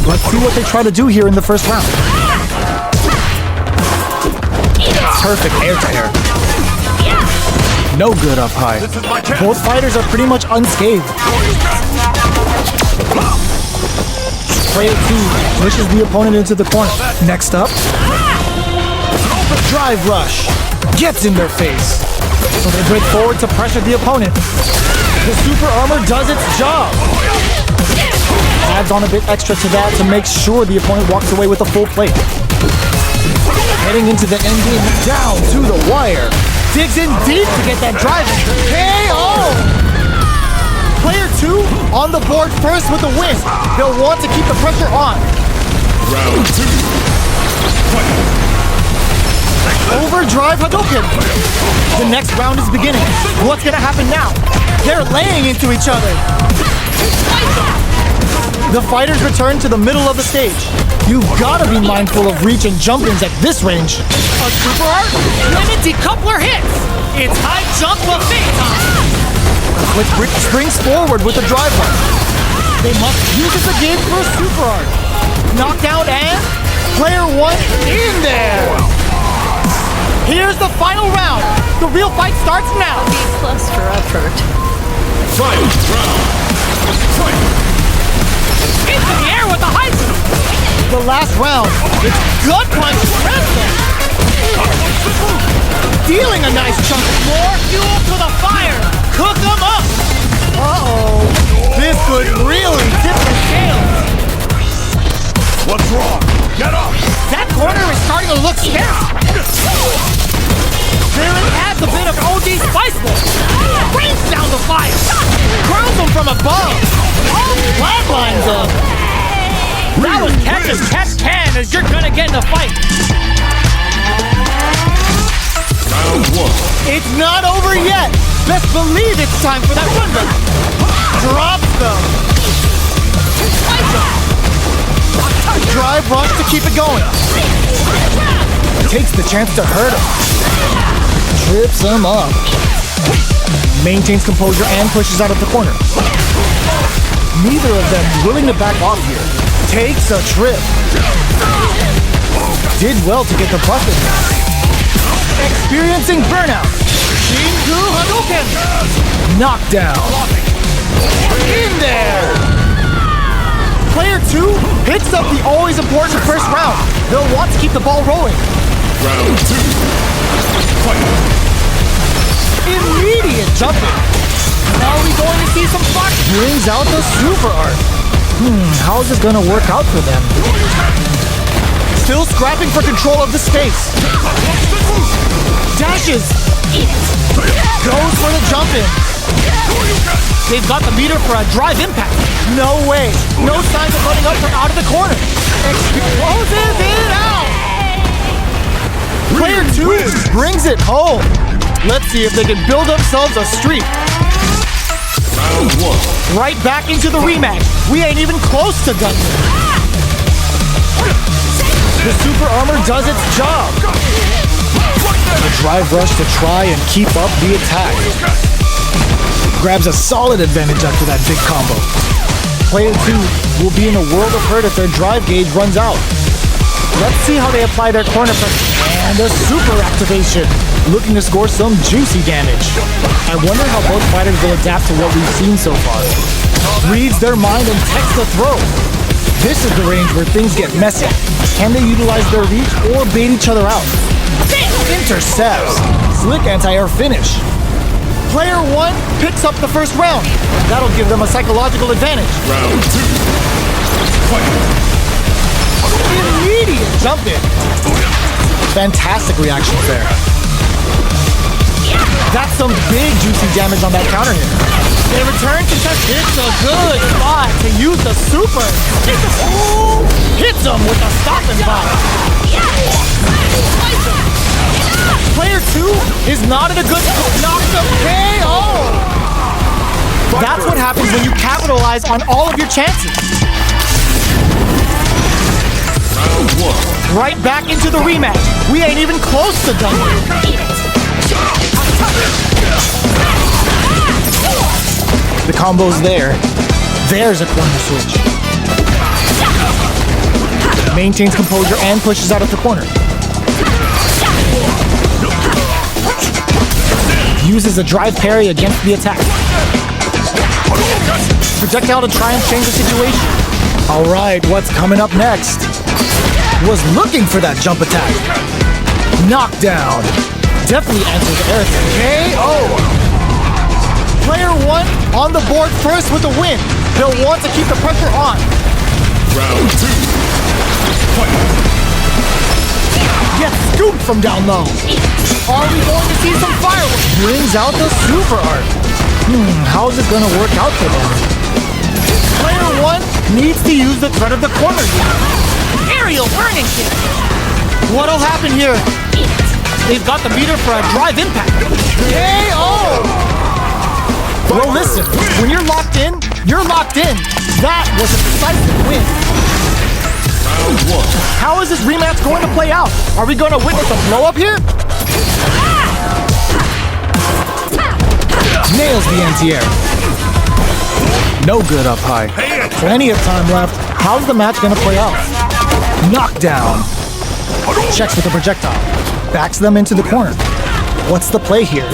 Let's see what they try to do here in the first round. Perfect air-to-air. No good up high. Both fighters are pretty much unscathed. Player 2 pushes the opponent into the corner. Next up, drive rush. Gets in their face. So they break forward to pressure the opponent. The super armor does its job. Adds on a bit extra to that to make sure the opponent walks away with a full plate. Heading into the end game, down to the wire. Digs in deep to get that drive. KO! Player 2 on the board first with the win. They'll want to keep the pressure on. Round 2. Overdrive Hadouken. The next round is beginning. What's gonna happen now? They're laying into each other. The fighters return to the middle of the stage. You've gotta be mindful of reach and jump-ins at this range. A super art? When a decoupler hits, it's high jump buffet time. With Brick springs forward with a drive rush. They must use it again for a super art. Knockdown and player 1 in there. Here's the final round. The real fight starts now. B+ for effort. Final round. Fight. Into the air with the high jump. The last round. It's gut punch wrestling. Dealing a nice chunk. More fuel to the fire. Cook them up. Uh-oh. This could really tip the scales. What's wrong? Get up. That corner is starting to look scary. There it adds a bit of OD spiceless. Rains down the fire. Curls them from above. Flatlines them. That was catch as catch can as you're gonna get in a fight. Round 1. It's not over yet. Best believe it's time for that one back. Drops them. Drive rush to keep it going. Takes the chance to hurt him. Trips him up. Maintains composure and pushes out of the corner. Neither of them willing to back off here. Takes a trip. Did well to get the buff in there. Experiencing burnout. Shinku Hadouken. Knockdown. In there. Player 2 picks up the always important first round. They'll want to keep the ball rolling. Round 2. Fight. Immediate jumping. Now are we going to see some fun? Brings out the super art. How is this going to work out for them? Still scrapping for control of the space. Dashes. Goes for the jump in. They've got the meter for a drive impact. No way. No signs of running up from out of the corner. Closes it out. Player 2 brings it home. Let's see if they can build themselves a streak. Round 1. Right back into the rematch. We ain't even close to done. The super armor does its job. A drive rush to try and keep up the attack. Grabs a solid advantage after that big combo. Player 2 will be in a world of hurt if their drive gauge runs out. Let's see how they apply their corner pressure. And a super activation. Looking to score some juicy damage. I wonder how both fighters will adapt to what we've seen so far. Reads their mind and techs the throw. This is the range where things get messy. Can they utilize their reach or bait each other out? Intercepts. Slick anti-air finish. Player 1 picks up the first round. That'll give them a psychological advantage. Round 2. Fight. Immediate jump in. Fantastic reaction there. That's some big juicy damage on that counter hit. They return to touch. It's a good spot to use the super. Ooh, hits him with a stopping block. Player 2 is not in a good knock the KO. That's what happens when you capitalize on all of your chances. Round 1. Right back into the rematch. We ain't even close to done. The combo's there. There's a corner switch. Maintains composure and pushes out of the corner. Uses a drive parry against the attack. Projectile to try and change the situation. Alright, what's coming up next? Was looking for that jump attack. Knockdown. Definitely answers the air thing. KO. Player 1 on the board first with the win. He'll want to keep the pressure on. Round 2. Fight. Gets scooped from down low. Are we going to see some fireworks? Brings out the super art. How is it going to work out for them? Player 1 needs to use the threat of the corner here. Aerial burning kick. What'll happen here? They've got the meter for a drive impact. KO! Well, listen, when you're locked in, you're locked in. That was a decisive win. Round 1. How is this rematch going to play out? Are we going to witness a blow-up here? Nails the anti-air. No good up high. Plenty of time left. How's the match going to play out? Knockdown. Checks with the projectile. Backs them into the corner. What's the play here?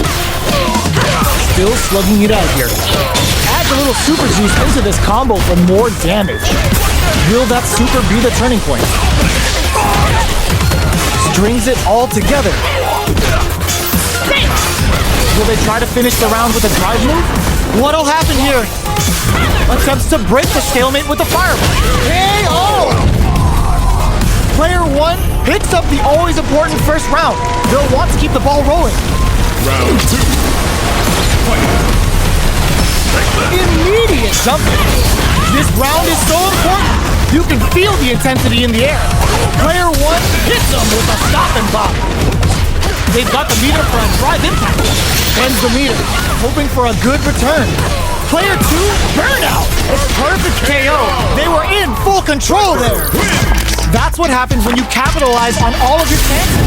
Still slugging it out here. Adds a little super juice into this combo for more damage. Will that super be the turning point? Strings it all together. Will they try to finish the round with a drive move? What'll happen here? Attempts to break the stalemate with the fireball. KO! Player 1 picks up the always important first round. They'll want to keep the ball rolling. Round 2. Fight. Immediate jumping. This round is so important. You can feel the intensity in the air. Player 1 hits them with a stop and bop. They've got the meter for a drive impact. Ends the meter, hoping for a good return. Player 2, burnout. A perfect KO. They were in full control there. That's what happens when you capitalize on all of your chances.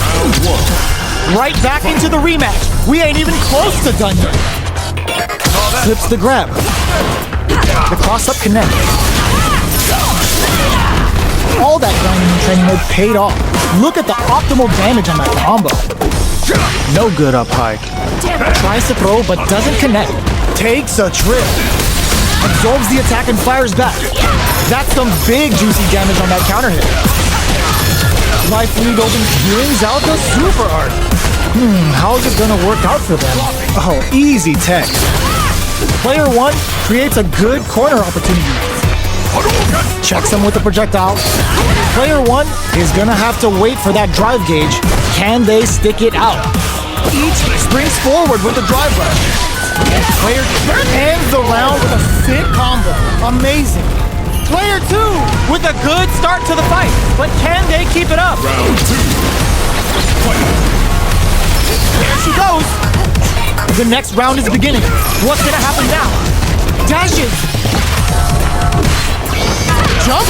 Round 1. Right back into the rematch. We ain't even close to done yet. Slips the grab. The cross-up connect. All that grinding and training mode paid off. Look at the optimal damage on that combo. No good up high. Tries to throw but doesn't connect. Takes a trip. Absorbs the attack and fires back. That's some big juicy damage on that counter hit. Life lead open brings out the super art. How is it gonna work out for them? Oh, easy tech. Player 1 creates a good corner opportunity. Checks him with the projectile. Player 1 is gonna have to wait for that drive gauge. Can they stick it out? Each springs forward with the drive rush. Player 2 ends the round with a sick combo. Amazing. Player 2 with a good start to the fight, but can they keep it up? Round 2. Fight. There she goes. The next round is beginning. What's gonna happen now? Dashes. Jump.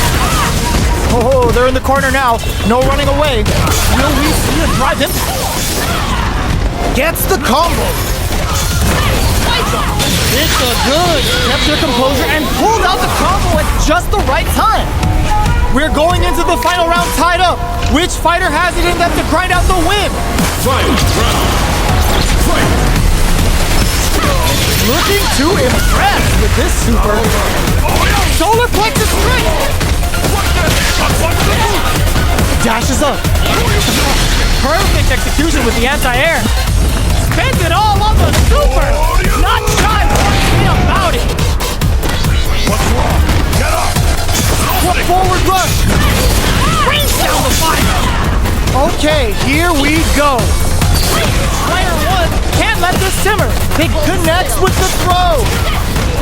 Oh, they're in the corner now. No running away. Will we see a drive him? Gets the combo. It's a good. Kept their composure and pulled out the combo at just the right time. We're going into the final round tied up. Which fighter has it in them to grind out the win? Final round. Fight. Looking to impress with this super. Solar plexus strike. Dashes up. Perfect execution with the anti-air. Spends it all on the super. Not shy one bit about it. What's wrong? Get up. What forward rush? Brings down the fire. Okay, here we go. Player 1 can't let this simmer. He connects with the throw.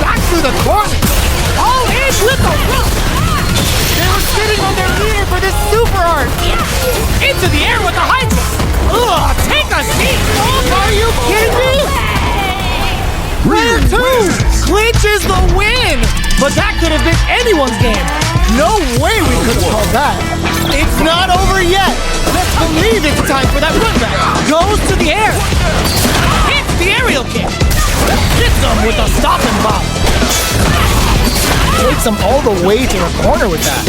Back through the corner. All in with the rush. They were sitting on their meter for this super art. Into the air with the hydra. Ugh, take a seat. Are you kidding me? Player 2 clinches the win. But that could have been anyone's game. No way we could have called that. It's not over yet. Let's believe it's time for that run back. Goes to the air. Hits the aerial kick. Hits them with a stop and bop. takes them all the way to the corner with that.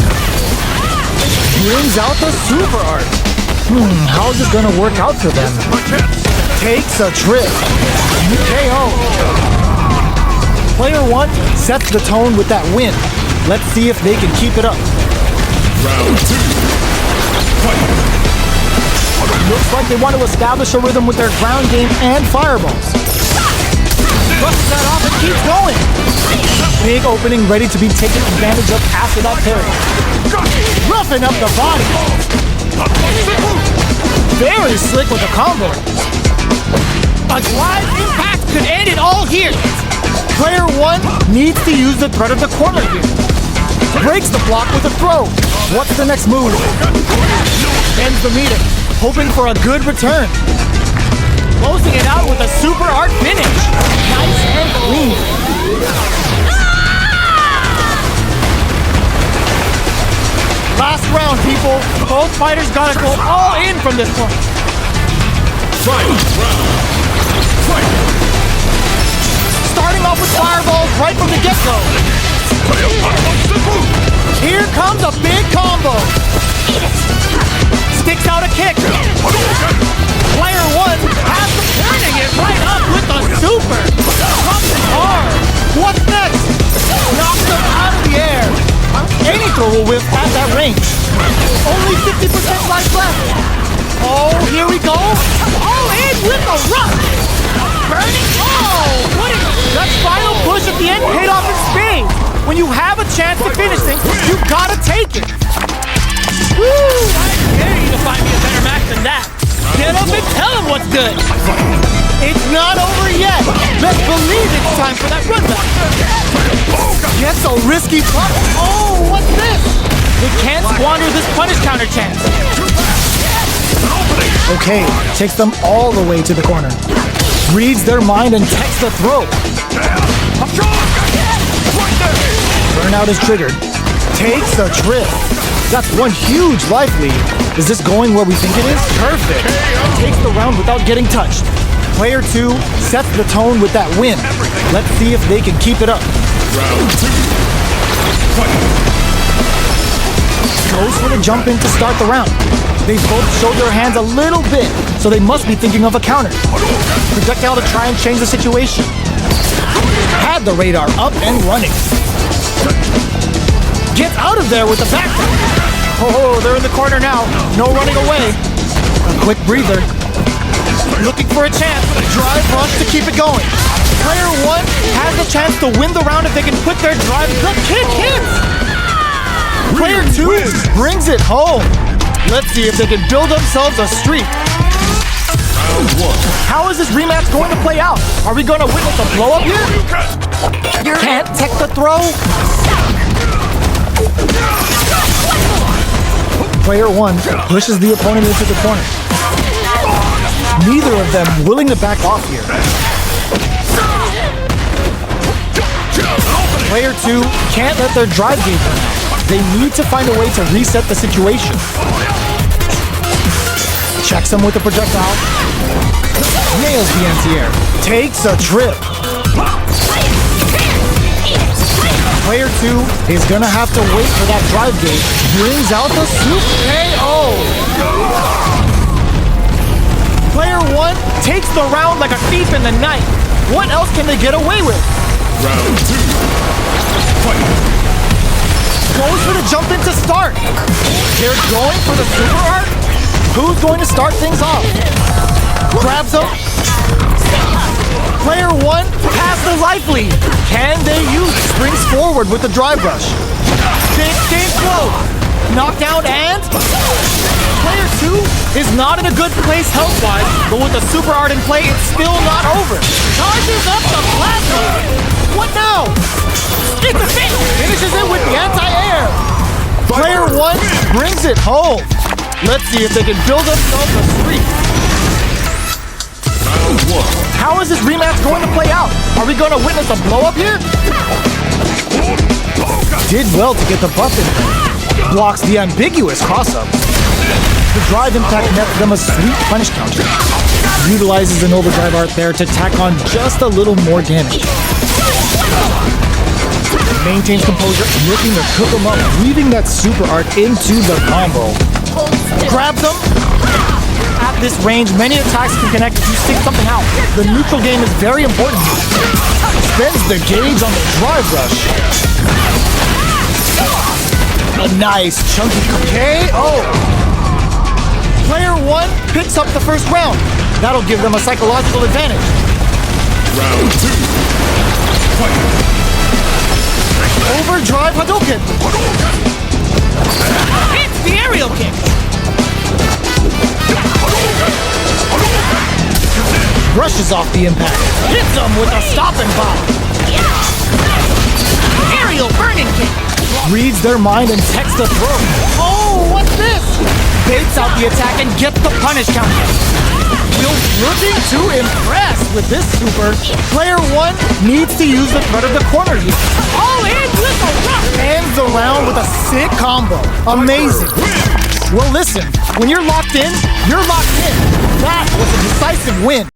Brings out the super art. How is this gonna work out for them? Takes a trip. KO. Player 1 sets the tone with that win. Let's see if they can keep it up. Round 2. Fight. Looks like they want to establish a rhythm with their ground game and fireballs. Busts that off and keeps going. Big opening ready to be taken advantage of after that parry. Roughing up the body. Very slick with the combo. A drive impact could end it all here. Player 1 needs to use the threat of the corner here. Breaks the block with a throw. What's the next move? Ends the meeting, hoping for a good return. Closing it out with a super art finish. Nice and clean. Last round, people. Both fighters gotta go all in from this point. Final round. Fight. Starting off with fireballs right from the get-go. Here comes a big combo. Sticks out a kick. Player 1 has the Turning it right up with the super. Drops it hard. What's next? Knocks them out of the air. Any throw will whiff at that range. Only 50% life left. Oh, here we go. All in with a rush. Burning. Oh, what is That final push at the end paid off in spades. When you have a chance to finish things, you gotta take it. Woo! I dare you to find me a better match than that. Get up and tell him what's good. It's not over yet. Best believe it's time for that run back. Gets a risky puck. Oh, what's this? They can't squander this punish counter chance. Okay, takes them all the way to the corner. Reads their mind and takes the throw. Burnout is triggered. Takes a trip. That's one huge life lead. Is this going where we think it is? Perfect. Takes the round without getting touched. Player 2 sets the tone with that win. Let's see if they can keep it up. Round 2. Fight. Goes for the jump in to start the round. They both showed their hands a little bit, so they must be thinking of a counter. Projectile to try and change the situation. Had the radar up and running. Gets out of there with the back. Oh, they're in the corner now. No running away. A quick breather. Looking for a chance. Drive rush to keep it going. Player 1 has the chance to win the round if they can put their drive. The kick hits. Player 2 brings it home. Let's see if they can build themselves a streak. Round 1. How is this rematch going to play out? Are we going to witness a blow up here? Can't take the throw. Player 1 pushes the opponent into the corner. Neither of them willing to back off here. Player 2 can't let their drive gauge run out. They need to find a way to reset the situation. Checks him with a projectile. Nails the anti-air. Takes a trip. Player 2 is gonna have to wait for that drive gauge. Brings out the super KO. Player 1 takes the round like a thief in the night. What else can they get away with? Round 2. Fight. Goes for the jump in to start. They're going for the super art. Who's going to start things off? Grabs him. Player 1 has the life lead. Can they use it? Springs forward with the drive rush. Big game flow. Knockdown and... Player 2 is not in a good place health-wise, but with the super art in play, it's still not over. Charges up the plasma. What now? It's a finish. Finishes it with the anti-air. Player 1 brings it home. Let's see if they can build themselves a streak. Round 1. How is this rematch going to play out? Are we going to witness a blow-up here? Did well to get the buff in there. Blocks the ambiguous cross-up. The drive impact nets them a sweet punish counter. Utilizes an overdrive art there to tack on just a little more damage. maintains composure, looking to cook him up, weaving that super art into the combo. Grabs him. At this range, many attacks can connect if you stick something out. The neutral game is very important. Spends the gauge on the drive rush. A nice chunky KO. Player 1 picks up the first round. That'll give them a psychological advantage. Round 2. Fight. Overdrive Hadouken. Hits the aerial kick. Brushes off the impact. Hits them with a stopping bomb. Aerial burning kick. Reads their mind and texts the throw. Oh, what's this? Baits out the attack and gets the punish counter. Will looking to impress with this super. Player 1 needs to use the threat of the corner here. All in with a rock. Ends the round with a sick combo. Amazing. Well, listen, when you're locked in, you're locked in. That was a decisive win.